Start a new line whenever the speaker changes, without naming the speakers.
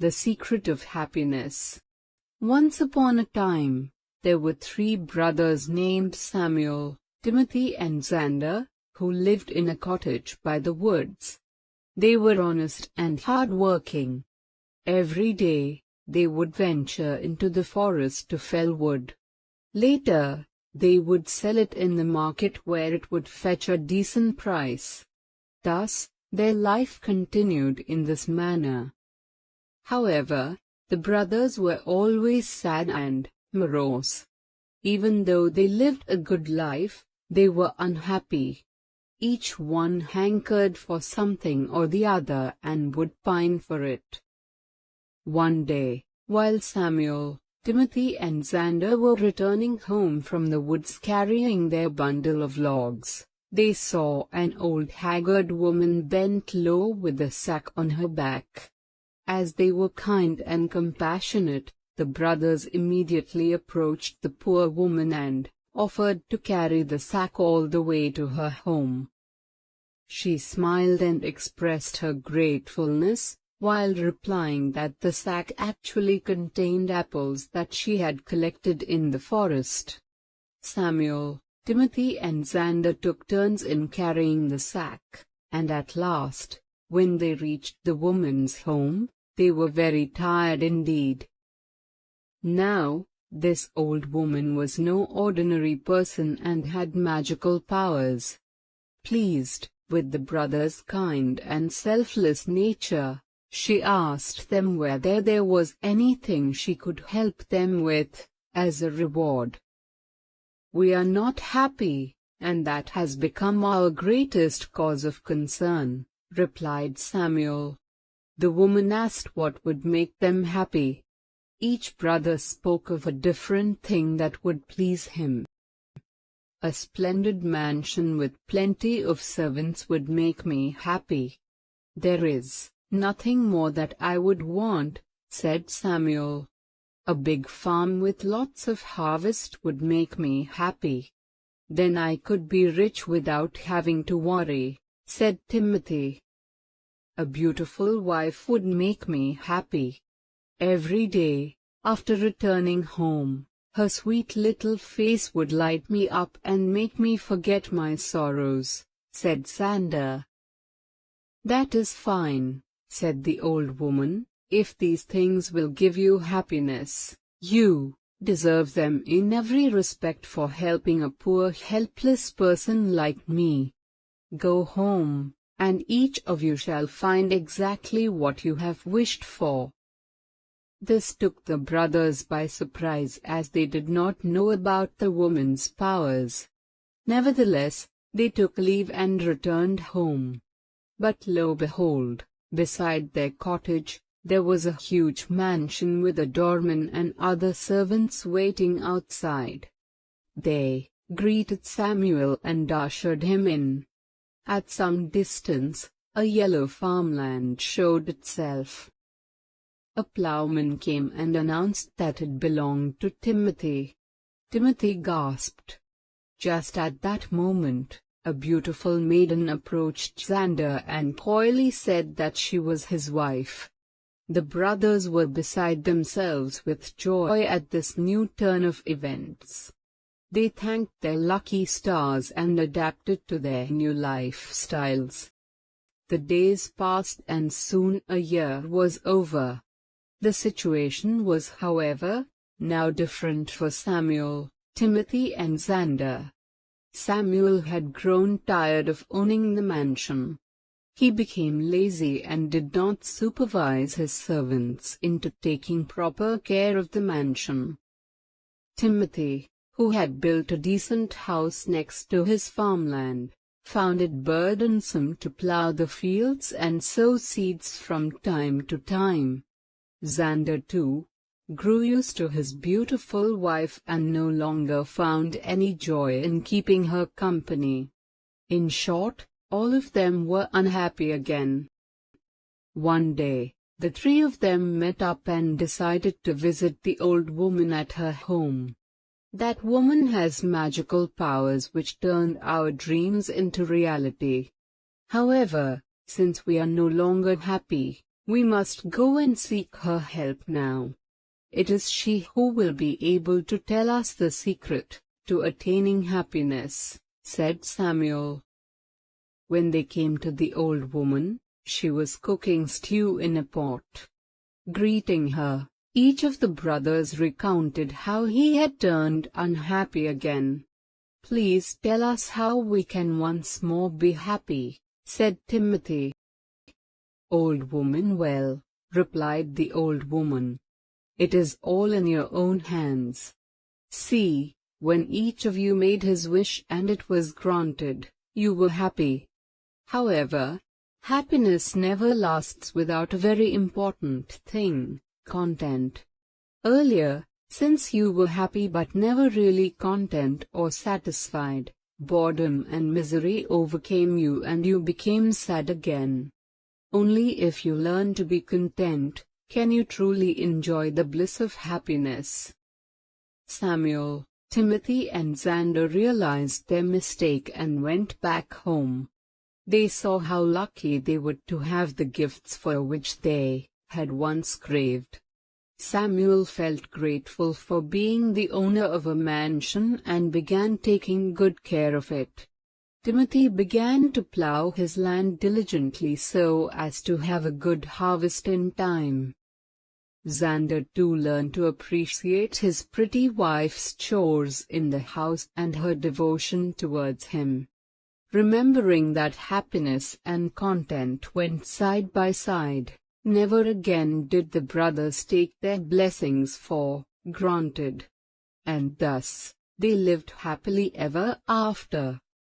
The Secret of Happiness. Once upon a time, there were three brothers named Samuel, Timothy and Xander, who lived in a cottage by the woods. They were honest and hard-working. Every day, they would venture into the forest to fell wood. Later, they would sell it in the market where it would fetch a decent price. Thus, their life continued in this manner. However, the brothers were always sad and morose. Even though they lived a good life, they were unhappy. Each one hankered for something or the other and would pine for it. One day, while Samuel, Timothy and Xander were returning home from the woods carrying their bundle of logs, they saw an old haggard woman bent low with a sack on her back. As they were kind and compassionate, the brothers immediately approached the poor woman and offered to carry the sack all the way to her home. She smiled and expressed her gratefulness, while replying that the sack actually contained apples that she had collected in the forest. Samuel, Timothy and Xander took turns in carrying the sack, and at last, when they reached the woman's home, they were very tired indeed. Now, this old woman was no ordinary person and had magical powers. Pleased with the brothers' kind and selfless nature, she asked them whether there was anything she could help them with, as a reward. "We are not happy, and that has become our greatest cause of concern," replied Samuel. The woman asked what would make them happy. Each brother spoke of a different thing that would please him. "A splendid mansion with plenty of servants would make me happy. There is nothing more that I would want," said Samuel. "A big farm with lots of harvest would make me happy. Then I could be rich without having to worry," said Timothy. "A beautiful wife would make me happy. Every day, after returning home, her sweet little face would light me up and make me forget my sorrows," said Xander. "That is fine," said the old woman. "If these things will give you happiness, you deserve them in every respect for helping a poor helpless person like me. Go home, and each of you shall find exactly what you have wished for." This took the brothers by surprise, as they did not know about the woman's powers. Nevertheless, they took leave and returned home. But lo behold, beside their cottage, there was a huge mansion with a doorman and other servants waiting outside. They greeted Samuel and ushered him in. At some distance, a yellow farmland showed itself. A plowman came and announced that it belonged to Timothy. Timothy gasped. Just at that moment, a beautiful maiden approached Xander and coyly said that she was his wife. The brothers were beside themselves with joy at this new turn of events. They thanked their lucky stars and adapted to their new lifestyles. The days passed and soon a year was over. The situation was, however, now different for Samuel, Timothy and Xander. Samuel had grown tired of owning the mansion. He became lazy and did not supervise his servants into taking proper care of the mansion. Timothy, who had built a decent house next to his farmland, found it burdensome to plow the fields and sow seeds from time to time. Xander, too, grew used to his beautiful wife and no longer found any joy in keeping her company. In short, all of them were unhappy again. One day, the three of them met up and decided to visit the old woman at her home. That woman has magical powers which turn our dreams into reality. However, since we are no longer happy, We must go and seek her help now. It is she who will be able to tell us the secret to attaining happiness," said Samuel. When they came to the old woman, she was cooking stew in a pot. Greeting her, each of the brothers recounted how he had turned unhappy again. "Please tell us how we can once more be happy," said Timothy. "Old woman, well," replied the old woman, "it is all in your own hands. See, when each of you made his wish and it was granted, you were happy. However, happiness never lasts without a very important thing, content. Earlier, since you were happy but never really content or satisfied, boredom and misery overcame you and you became sad again. Only if you learn to be content, can you truly enjoy the bliss of happiness." Samuel, Timothy and Xander realized their mistake and went back home. They saw how lucky they were to have the gifts for which they had once craved. Samuel felt grateful for being the owner of a mansion and began taking good care of it. Timothy began to plow his land diligently so as to have a good harvest in time. Xander too learned to appreciate his pretty wife's chores in the house and her devotion towards him. Remembering that happiness and content went side by side, never again did the brothers take their blessings for granted. And thus, they lived happily ever after.